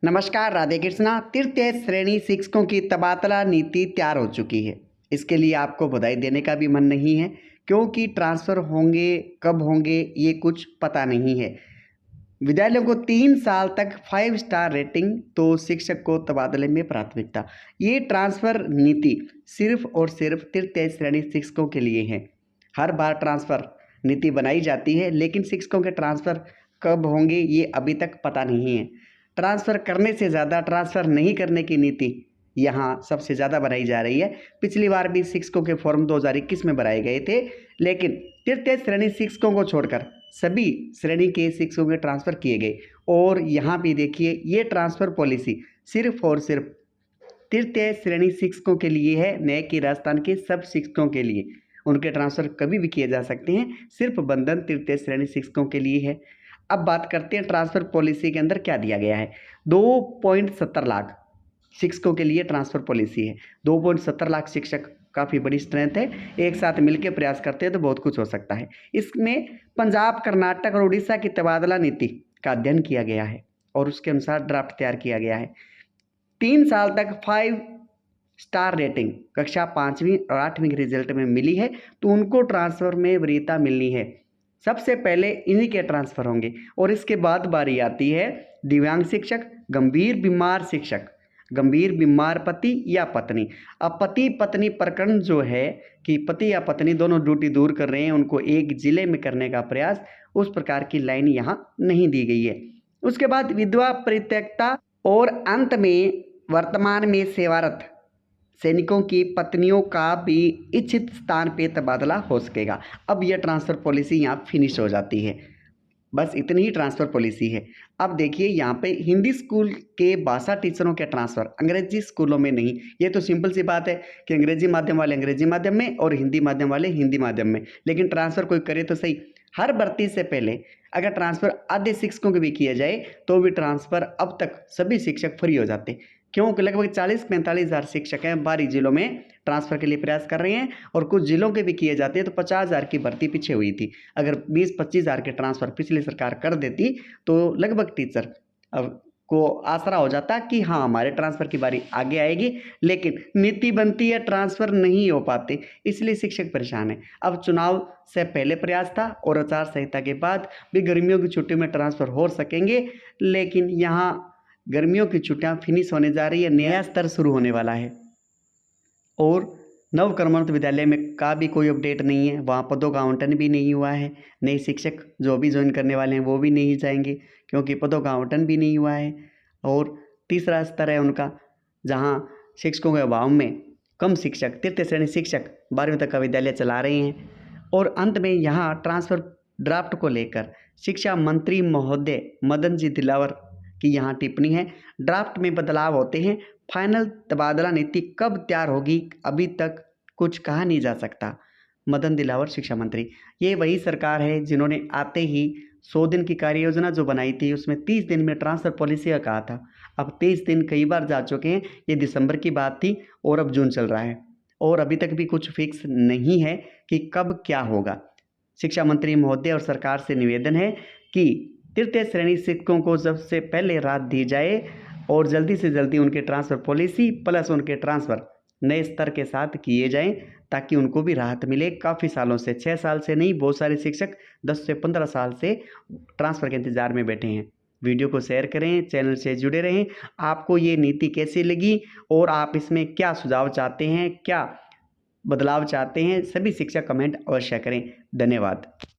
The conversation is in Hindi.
नमस्कार, राधे कृष्णा। तृतीय श्रेणी शिक्षकों की तबादला नीति तैयार हो चुकी है। इसके लिए आपको बधाई देने का भी मन नहीं है, क्योंकि ट्रांसफ़र होंगे, कब होंगे ये कुछ पता नहीं है। विद्यालयों को 3 साल तक 5 स्टार रेटिंग, तो शिक्षक को तबादले में प्राथमिकता। ये ट्रांसफ़र नीति सिर्फ और सिर्फ तृतीय श्रेणी शिक्षकों के लिए है। हर बार ट्रांसफ़र नीति बनाई जाती है, लेकिन शिक्षकों के ट्रांसफ़र कब होंगे ये अभी तक पता नहीं है। ट्रांसफ़र करने से ज़्यादा ट्रांसफ़र नहीं करने की नीति यहाँ सबसे ज़्यादा बनाई जा रही है। पिछली बार भी शिक्षकों के फॉर्म 2021 में भराए गए थे, लेकिन तृतीय श्रेणी शिक्षकों को छोड़कर सभी श्रेणी के शिक्षकों के ट्रांसफ़र किए गए। और यहाँ भी देखिए, ये ट्रांसफ़र पॉलिसी सिर्फ और सिर्फ तृतीय श्रेणी शिक्षकों के लिए है, न कि राजस्थान के सब शिक्षकों के लिए। उनके ट्रांसफ़र कभी भी किए जा सकते हैं, सिर्फ बंधन तृतीय श्रेणी शिक्षकों के लिए है। अब बात करते हैं ट्रांसफ़र पॉलिसी के अंदर क्या दिया गया है। 2.70 लाख शिक्षकों के लिए ट्रांसफ़र पॉलिसी है। 2.70 लाख शिक्षक काफ़ी बड़ी स्ट्रेंथ है। एक साथ मिलकर प्रयास करते हैं तो बहुत कुछ हो सकता है। इसमें पंजाब, कर्नाटक और उड़ीसा की तबादला नीति का अध्ययन किया गया है और उसके अनुसार ड्राफ्ट तैयार किया गया है। 3 साल तक 5 स्टार रेटिंग कक्षा 5वीं और 8वीं के रिजल्ट में मिली है, तो उनको ट्रांसफ़र में वरीयता मिलनी है। सबसे पहले इन्हीं के ट्रांसफ़र होंगे और इसके बाद बारी आती है दिव्यांग शिक्षक, गंभीर बीमार शिक्षक, गंभीर बीमार पति या पत्नी। अब पति पत्नी प्रकरण जो है कि पति या पत्नी दोनों ड्यूटी दूर कर रहे हैं, उनको एक जिले में करने का प्रयास, उस प्रकार की लाइन यहाँ नहीं दी गई है। उसके बाद विधवा परित्यक्ता और अंत में वर्तमान में सेवारत सैनिकों की पत्नियों का भी इच्छित स्थान पे तबादला हो सकेगा। अब यह ट्रांसफ़र पॉलिसी यहाँ फिनिश हो जाती है। बस इतनी ही ट्रांसफ़र पॉलिसी है। अब देखिए, यहाँ पे हिंदी स्कूल के भाषा टीचरों के ट्रांसफ़र अंग्रेजी स्कूलों में नहीं। ये तो सिंपल सी बात है कि अंग्रेजी माध्यम वाले अंग्रेजी माध्यम में और हिंदी माध्यम वाले हिंदी माध्यम में। लेकिन ट्रांसफ़र कोई करे तो सही। हर भर्ती से पहले अगर ट्रांसफ़र आधे शिक्षकों के भी किया जाए तो भी ट्रांसफ़र अब तक सभी शिक्षक फ्री हो जाते, क्योंकि लगभग 40-45 हज़ार शिक्षक हैं बाहरी जिलों में ट्रांसफ़र के लिए प्रयास कर रहे हैं और कुछ जिलों के भी किए जाते हैं। तो 50 हज़ार की भर्ती पीछे हुई थी। अगर 20-25 हज़ार के ट्रांसफ़र पिछली सरकार कर देती तो लगभग टीचर अब को आसरा हो जाता कि हाँ, हमारे ट्रांसफ़र की बारी आगे आएगी। लेकिन नीति बनती है, ट्रांसफ़र नहीं हो पाते, इसलिए शिक्षक परेशान है। अब चुनाव से पहले प्रयास था और आचार संहिता के बाद भी गर्मियों की छुट्टी में ट्रांसफ़र हो सकेंगे, लेकिन यहाँ गर्मियों की छुट्टियां फिनिश होने जा रही है, नया स्तर शुरू होने वाला है और नव कर्मोन्नत विद्यालय में का भी कोई अपडेट नहीं है। वहाँ पदों का आवंटन भी नहीं हुआ है। नए शिक्षक जो भी ज्वाइन करने वाले हैं वो भी नहीं जाएंगे, क्योंकि पदों का आवंटन भी नहीं हुआ है। और तीसरा स्तर है उनका, जहाँ शिक्षकों के अभाव में कम शिक्षक, तृतीय श्रेणी शिक्षक 12वीं तक का विद्यालय चला रहे हैं। और अंत में यहाँ ट्रांसफ़र ड्राफ्ट को लेकर शिक्षा मंत्री महोदय मदन जी दिलावर की यहाँ टिप्पणी है। ड्राफ्ट में बदलाव होते हैं, फाइनल तबादला नीति कब तैयार होगी अभी तक कुछ कहा नहीं जा सकता। मदन दिलावर शिक्षा मंत्री, ये वही सरकार है जिन्होंने आते ही 100 दिन की कार्य योजना जो बनाई थी उसमें 30 दिन में ट्रांसफ़र पॉलिसी का कहा था। अब 23 दिन कई बार जा चुके हैं। ये दिसंबर की बात थी और अब जून चल रहा है और अभी तक भी कुछ फिक्स नहीं है कि कब क्या होगा। शिक्षा मंत्री महोदय और सरकार से निवेदन है कि तृतीय श्रेणी शिक्षकों को सबसे पहले राहत दी जाए और जल्दी से जल्दी उनके ट्रांसफ़र पॉलिसी प्लस उनके ट्रांसफ़र नए स्तर के साथ किए जाएं, ताकि उनको भी राहत मिले। काफ़ी सालों से, 6 साल से नहीं, बहुत सारे शिक्षक 10 से 15 साल से ट्रांसफ़र के इंतज़ार में बैठे हैं। वीडियो को शेयर करें, चैनल से जुड़े रहें। आपको ये नीति कैसी लगी और आप इसमें क्या सुझाव चाहते हैं, क्या बदलाव चाहते हैं, सभी शिक्षक कमेंट अवश्य करें। धन्यवाद।